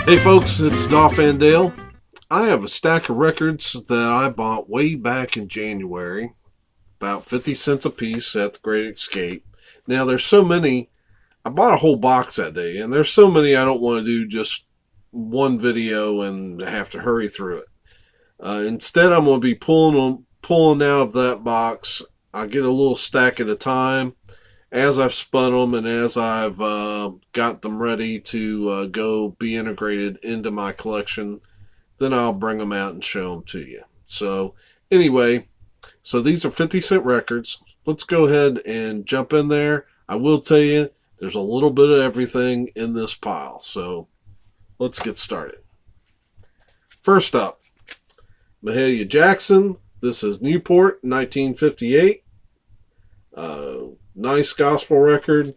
Hey folks, it's Dolph and Dale. I have a stack of records that I bought way back in January, about 50 cents a piece at the Great Escape. Now there's so many, I bought a whole box that day, and there's so many I don't want to do just one video and have to hurry through it. Instead, I'm going to be pulling out of that box. I get a little stack at a time as I've spun them and as I've got them ready to go be integrated into my collection. Then I'll bring them out and show them to you. So anyway, so these are 50-cent records. Let's go ahead and jump in there. I will tell you, there's a little bit of everything in this pile. So let's get started. First up, Mahalia Jackson. This is Newport, 1958. Nice gospel record.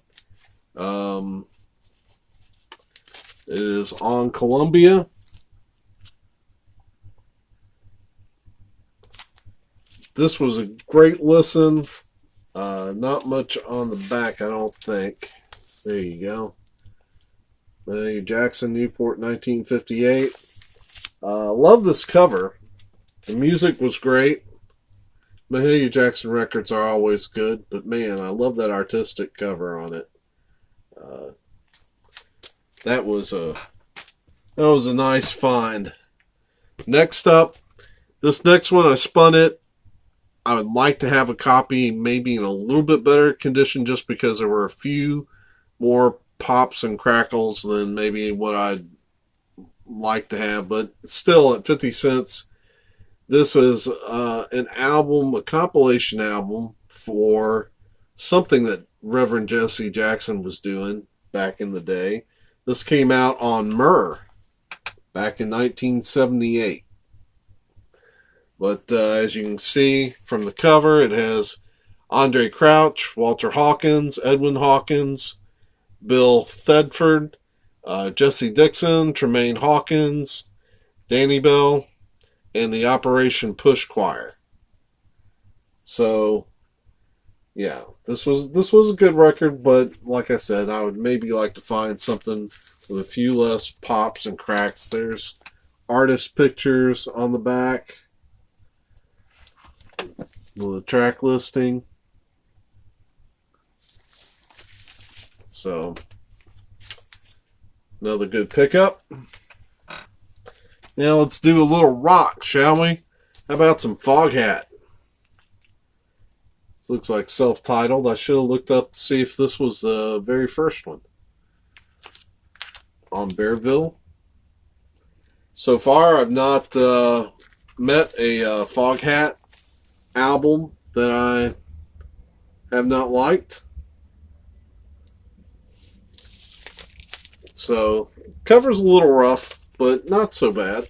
It is on Columbia. This was a great listen. Not much on the back, I don't think. There you go. Mahalia Jackson, Newport, 1958. Love this cover. The music was great. Mahalia Jackson records are always good, but man, I love that artistic cover on it. That was a nice find. Next up, this next one I spun it. I would like to have a copy, maybe in a little bit better condition, just because there were a few more pops and crackles than maybe what I'd like to have, but still at 50 cents. This is an album, a compilation album for something that Reverend Jesse Jackson was doing back in the day. This came out on Myrrh back in 1978. But as you can see from the cover, it has Andre Crouch, Walter Hawkins, Edwin Hawkins, Bill Thetford, Jesse Dixon, Tremaine Hawkins, Danny Bell, and the Operation Push Choir. So, yeah, this was a good record, but like I said, I would maybe like to find something with a few less pops and cracks. There's artist pictures on the back, the track listing. So, another good pickup. Now let's do a little rock, shall we? How about some Foghat? Looks like self-titled. I should have looked up to see if this was the very first one on Bearville. So far, I've not met a Foghat album that I have not liked. So, cover's a little rough, but not so bad.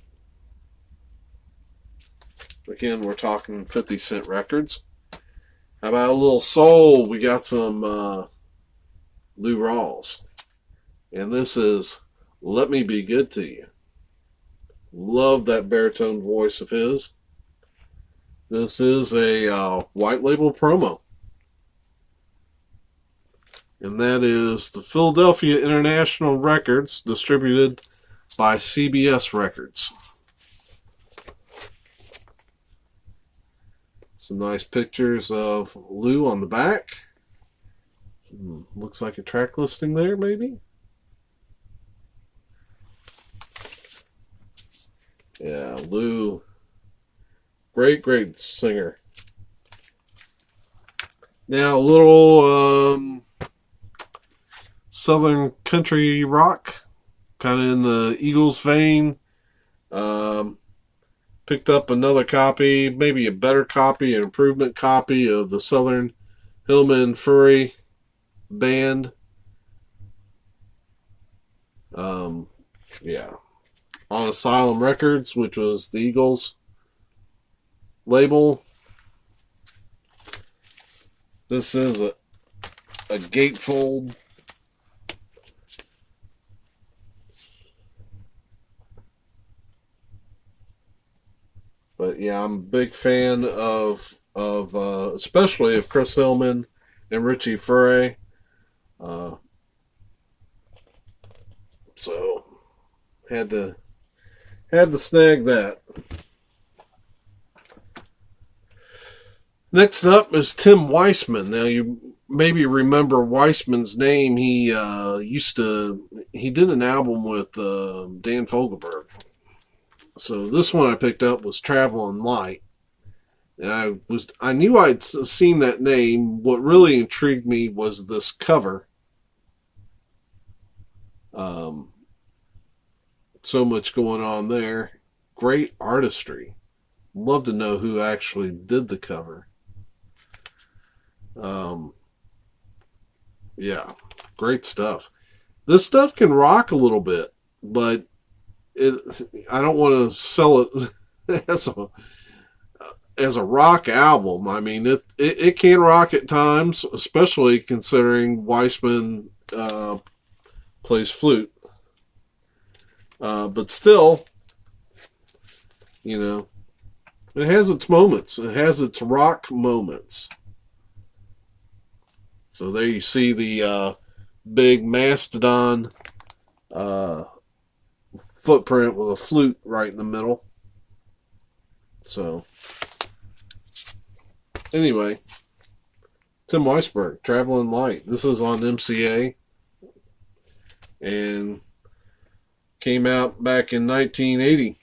Again, we're talking 50-cent records. How about a little soul? We got some Lou Rawls. And this is Let Me Be Good to You. Love that baritone voice of his. This is a white label promo. And that is the Philadelphia International Records, distributed by CBS Records. Some nice pictures of Lou on the back. Looks like a track listing there, maybe. Yeah, Lou. Great singer. Now, a little Southern country rock, kind of in the Eagles vein. Picked up another copy, maybe a better copy, an improvement copy of the Southern Hillman Furry Band. Yeah. On Asylum Records, which was the Eagles label. This is a gatefold. But yeah, I'm a big fan of especially of Chris Hillman and Richie Furay. So Had to snag that. Next up is Tim Weissman. Now you maybe remember Weissman's name. He did an album with Dan Fogelberg. So this one I picked up was Traveling Light. And I knew I'd seen that name. What really intrigued me was this cover. So much going on there. Great artistry. Love to know who actually did the cover. Yeah, great stuff. This stuff can rock a little bit, but I don't want to sell it as a rock album. I mean, it can rock at times, especially considering Weissman plays flute. But still, it has its moments. It has its rock moments. So there you see the big mastodon footprint with a flute right in the middle. So anyway, Tim Weissman, Traveling Light. This is on MCA and came out back in 1980.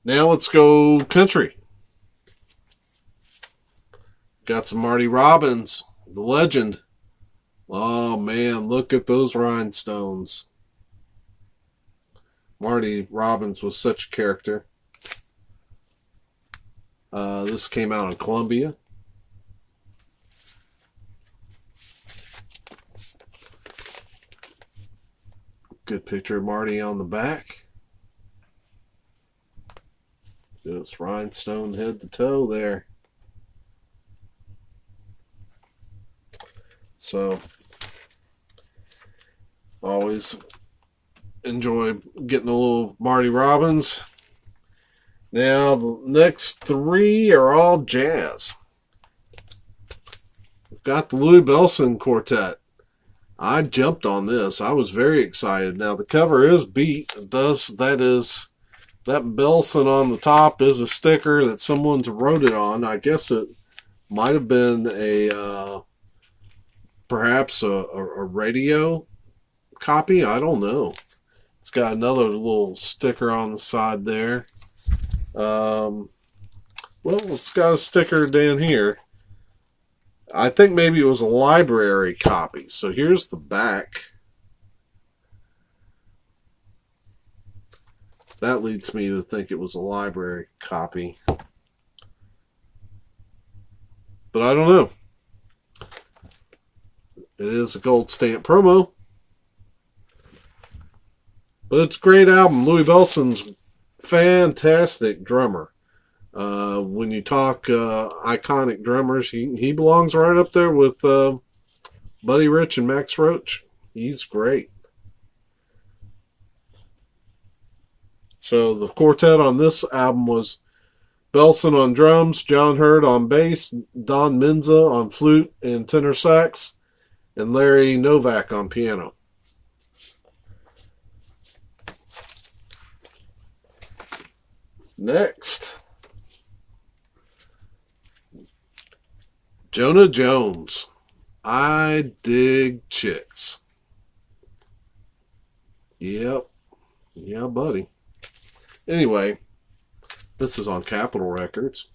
Now let's go country. Got some Marty Robbins, the legend. Oh man, look at those rhinestones. Marty Robbins was such a character. This came out in Columbia. Good picture of Marty on the back. Just rhinestone head to toe there. So, always enjoy getting a little Marty Robbins. Now, the next three are all jazz. We've got the Louie Bellson Quartet. I jumped on this. I was very excited. Now, the cover is beat. That Bellson on the top is a sticker that someone's wrote it on. I guess it might have been perhaps a radio copy. I don't know. It's got another little sticker on the side there. Well, it's got a sticker down here. I think maybe it was a library copy. So here's the back. That leads me to think it was a library copy. But I don't know. It is a gold stamp promo. But it's a great album. Louie Bellson's fantastic drummer. When you talk iconic drummers, he belongs right up there with Buddy Rich and Max Roach. He's great. So the quartet on this album was Bellson on drums, John Hurd on bass, Don Menza on flute and tenor sax, and Larry Novak on piano. Next, Jonah Jones. I dig chicks. Yep. Yeah, buddy. Anyway, this is on Capitol Records.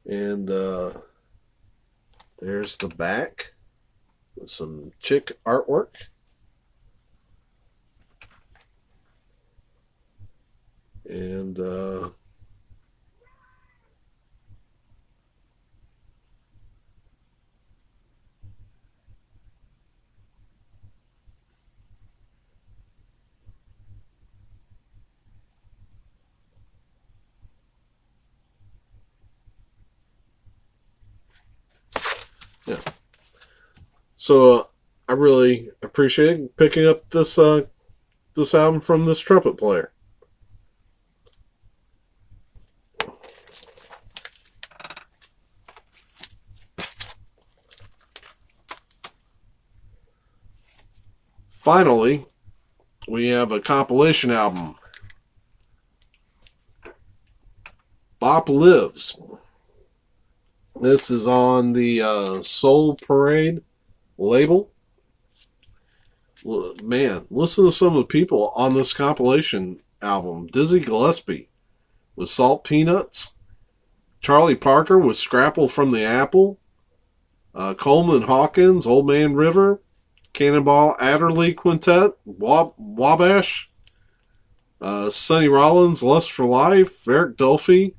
And there's the back with some chick artwork. And yeah. So I really appreciate picking up this album from this trumpet player. finally, we have a compilation album. Bop Lives. This is on the Soul Parade label. Man, listen to some of the people on this compilation album. Dizzy Gillespie with Salt Peanuts. Charlie Parker with Scrapple from the Apple. Coleman Hawkins, Old Man River. Cannonball Adderley Quintet, Wabash. Sonny Rollins, Lust for Life. Eric Dolphy.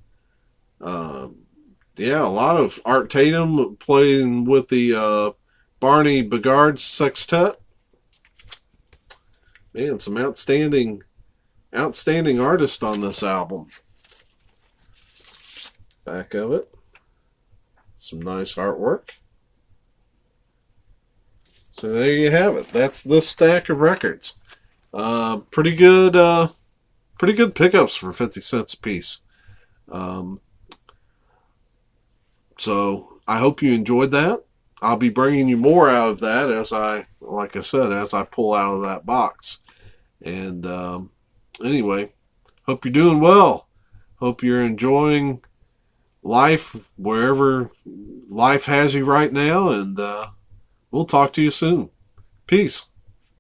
Yeah, a lot of Art Tatum playing with the Barney Bigard Sextet. Man, some outstanding artists on this album. Back of it. Some nice artwork. So there you have it. That's the stack of records. Pretty good pickups for 50 cents a piece. So I hope you enjoyed that. I'll be bringing you more out of that as I pull out of that box. And anyway, hope you're doing well. Hope you're enjoying life wherever life has you right now. And we'll talk to you soon. Peace.